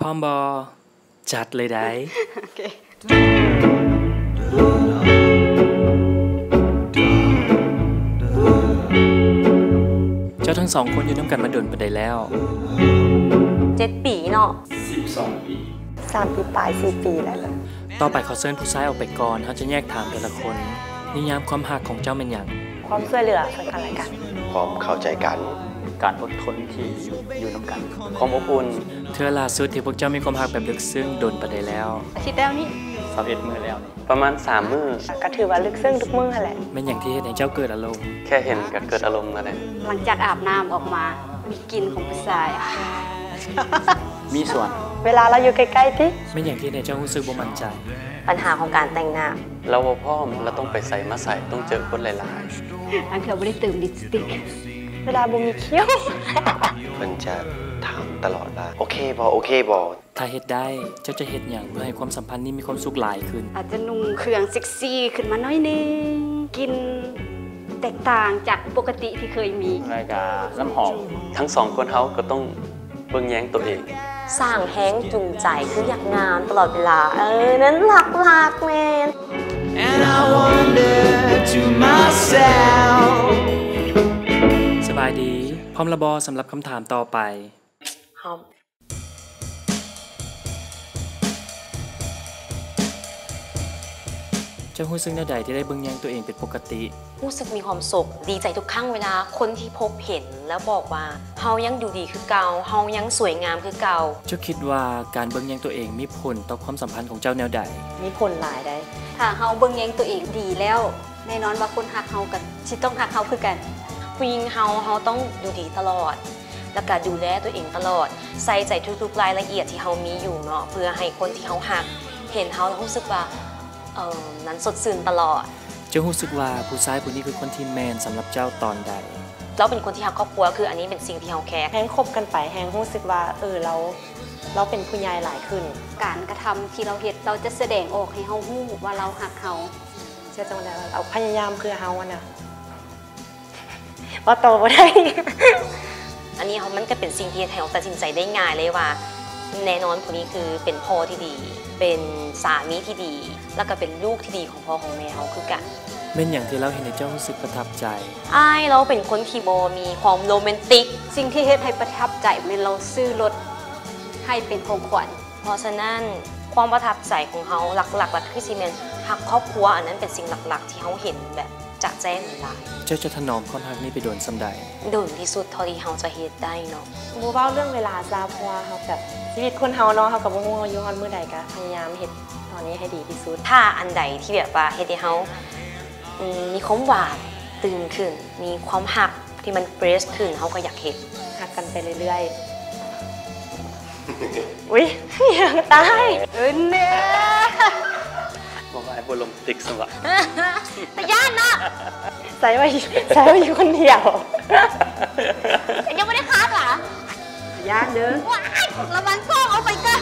พร้อมบอจัดเลยได้โอเคเจ้าทั้งสองคนอยู่น้ำกันมาโดนประเดี๋ยวแล้ว7 ปีเนาะ12 ปี3 ปีปลาย4 ปีแล้วต่อไปขอเชิญผู้ชายออกไปก่อนเขาจะแยกถามแต่ละคนนิยามความหักของเจ้าเป็นอย่างความช่วยเหลือซึ่งกันและกันความเข้าใจกันการอดทนที่อยู่น้ำกันความอบอุ่นเธอล่าสุดที่พวกเจ้ามีความหักแบบลึกซึ้งโดนประเดี๋ยวแล้วอาทิตย์แล้วนี่21 มื้อแล้วประมาณ3 มื้อก็ถือว่าลึกซึ้งทุกมื้อแหละเป็นอย่างที่เห็นในเจ้าเกิดอารมณ์แค่เห็นก็เกิดอารมณ์นั่นแหละหลังจากอาบน้ำออกมามีกลิ่นของผู้ชายมีส่วนเวลาเราอยู่ใกล้ๆที่เป็นอย่างที่ในเจ้ารู้สึกบ่มั่นใจปัญหาของการแต่งหน้าเราพร้อมเราต้องไปใส่มาใส่ต้องเจอคนหลายๆอันเธอไม่ได้เติมลิปสติกเวลาบ่มีเขี้ยวมันจะถามตลอดว่าโอเคบอถ้าเฮ็ดได้เจ้าจะเฮ็ดอย่างเพื่อให้ความสัมพันธ์นี้มีความสุขหลายขึ้นอาจจะนุ่งเครื่องเซ็กซี่ขึ้นมาหน่อยนึงกินแตกต่างจากปกติที่เคยมีรายการน้ำหอมทั้ง2 คนเขาก็ต้องเบิ่งแย้งตัวเองสร้างแห้งจูงใจคืออยากงามตลอดเวลานั้นหลักแมน And I wonder to myself สบายดีพร้อมระบอสำหรับคำถามต่อไปพร้อมเจ้ารู้สึกแนวใดที่ได้เบิ่งแยงตัวเองเป็นปกติรู้สึกมีความสุขดีใจทุกครั้งเวลาคนที่พบเห็นแล้วบอกว่าเฮายังดูดีคือเก่าเฮายังสวยงามคือเก่าเจ้าคิดว่าการเบิ่งแยงตัวเองมีผลต่อความสัมพันธ์ของเจ้าแนวใดมีผลหลายได้ถ้าเฮาเบิ่งแยงตัวเองดีแล้วแน่นอนว่าคนฮักเฮากันสิต้องฮักเฮาคือกันผู้หญิงเฮาต้องดูดีตลอดแล้วก็ดูแลตัวเองตลอดใส่ใจทุกๆรายละเอียดที่เฮามีอยู่เนาะเพื่อให้คนที่เฮาฮักเห็นเฮาแล้วรู้สึกว่านั้นสดชื่นตลอดเจ้ารู้สึกว่าผู้ชายผู้นี้คือคนที่แมนสำหรับเจ้าตอนใดเราเป็นคนที่รักครอบครัวคืออันนี้เป็นสิ่งที่เราแคร์แฮงคบกันไปแฮงรู้สึกว่าเราเป็นผู้ใหญ่หลายขึ้นการกระทำที่เราเฮ็ดเราจะแสดงออกให้เฮาฮู้ว่าเราฮักเขาเชื่อจังแล้วเอาพยายามเพื่อเฮาอะนะว่าโตบ่ได้อันนี้มันก็เป็นสิ่งที่ให้เราตัดสินใจได้ง่ายเลยว่าแน่นอนคนนี้คือเป็นพ่อที่ดีเป็นสามีที่ดีแล้วก็เป็นลูกที่ดีของพ่อของแม่เขาคือกันเป็นอย่างที่เราเห็นในเจ้ารู้สึกประทับใจเราเป็นคนที่โบมีความโรแมนติกสิ่งที่เฮ็ดให้ประทับใจเป็นเราซื้อรถให้เป็นของขวัญเพราะฉะนั้นความประทับใจของเขาหลักๆคือซีเมนหักครอบครัวอันนั้นเป็นสิ่งหลักๆที่เขาเห็นแบบจะแจ้งหลายเจ้าจะถนอมความรักนี้ไปโดนสำใดโดนที่สุดเท่าที่เขาจะเฮ็ดได้เนาะโบเว้าเรื่องเวลาซะเพราะว่าเขาแบบชีวิตคนเฮาเนาะเขากับบ่ฮู้ว่าอยู่ฮอดมื้อใดก็พยายามเฮ็ดตอนนี้ให้ดีที่สุดถ้าอันใดที่แบบว่าเฮ็ดให้เฮามีความหวานตื่นขึ้นมีความหักที่มันเฟรชขึ้นเฮาก็อยากเฮ็ดหักกันไปเรื่อยๆอุ๊ยยังตายเนี่ยบอกว่าไอ้บ่ลมติ๊กซะว่ะตะย่านน่ะใส่ไว้อยู่คนเดียวยังไม่ได้คัดเหรอย่านเด้อระวังกล้องเอาไปก่อน